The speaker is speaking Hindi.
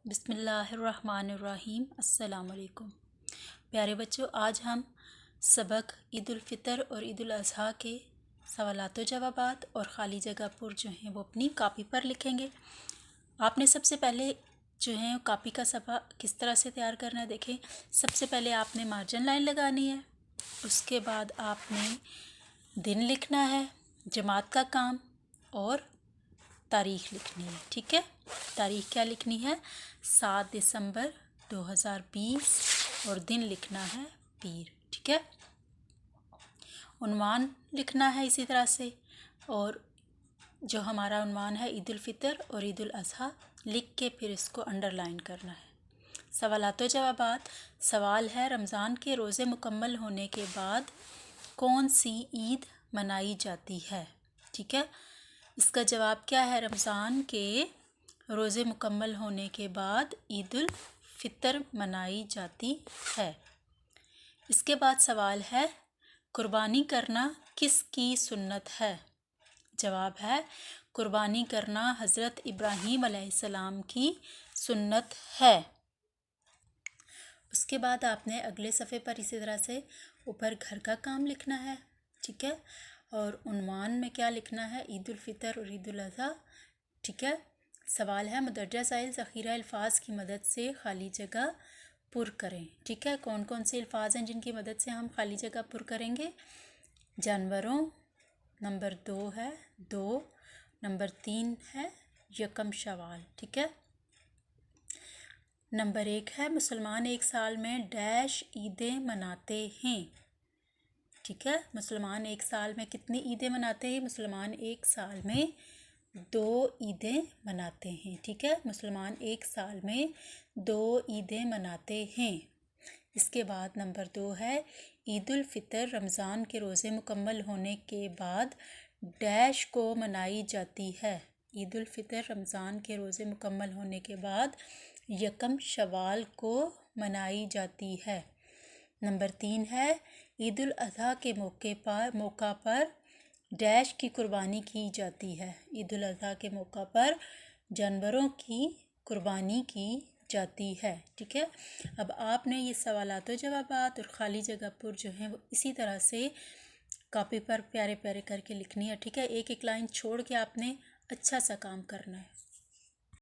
बिस्मिल्लाहिर्रहमानिर्रहीम। अस्सलाम वालेकुम प्यारे बच्चों, आज हम सबक ईद उल फ़ितर और ईद उल अज़हा के सवालात व जवाबात और ख़ाली जगह पर जो हैं वो अपनी कापी पर लिखेंगे। आपने सबसे पहले जो है कापी का सबक किस तरह से तैयार करना है देखें। सबसे पहले आपने मार्जिन लाइन लगानी है, उसके बाद आपने दिन लिखना है, जमात का काम और तारीख़ लिखनी है। ठीक है, तारीख़ क्या लिखनी है? 7 दिसंबर 2020 और दिन लिखना है पीर। ठीक है, उन्वान लिखना है इसी तरह से, और जो हमारा उन्वान है ईद उल फ़ितर और ईद उल अज़हा लिख के फिर इसको अंडरलाइन करना है। सवालात व जवाबात। सवाल है, रमज़ान के रोज़े मुकम्मल होने के बाद कौन सी ईद मनाई जाती है? ठीक है, इसका जवाब क्या है? रमज़ान के रोज़े मुकम्मल होने के बाद ईद उल फ़ितर मनाई जाती है। इसके बाद सवाल है, कुर्बानी करना किसकी सुन्नत है? जवाब है, कुर्बानी करना हज़रत इब्राहीम अलैहिस्सलाम की सुन्नत है। उसके बाद आपने अगले सफ़े पर इसी तरह से ऊपर घर का काम लिखना है। ठीक है, और उन्वान में क्या लिखना है? ईद उल फ़ितर और ईद उल अज़हा। ठीक है, सवाल है, मुदर्रजा ज़ाइल ज़ख़ीरा अल्फाज की मदद से खाली जगह पुर करें। ठीक है, कौन कौन से अल्फाज हैं जिनकी मदद से हम खाली जगह पुर करेंगे? जानवरों, नंबर 2 है 2, नंबर 3 है यकम शवाल। ठीक है, नंबर 1 है, मुसलमान एक साल में डैश ईदें मनाते हैं। ठीक है, मुसलमान एक साल में कितनी ईदें मनाते हैं? मुसलमान एक साल में 2 ईदें मनाते हैं। ठीक है, मुसलमान एक साल में 2 ईदें मनाते हैं। इसके बाद नंबर 2 है, ईद उल फ़ितर रमज़ान के रोज़े मुकम्मल होने के बाद डैश को मनाई जाती है। ईद उल फ़ितर रमज़ान के रोज़े मुकम्मल होने के बाद यकम शवाल को मनाई जाती है। नंबर 3 है, ईद उल अज़हा के मौका पर डैश की कुर्बानी की जाती है। ईद उल अज़हा के मौका पर जानवरों की कुर्बानी की जाती है। ठीक है, अब आपने ये सवालात व जवाबात और ख़ाली जगह पर जो हैं वो इसी तरह से कापी पर प्यारे प्यारे करके लिखनी है। ठीक है, एक एक लाइन छोड़ के आपने अच्छा सा काम करना है।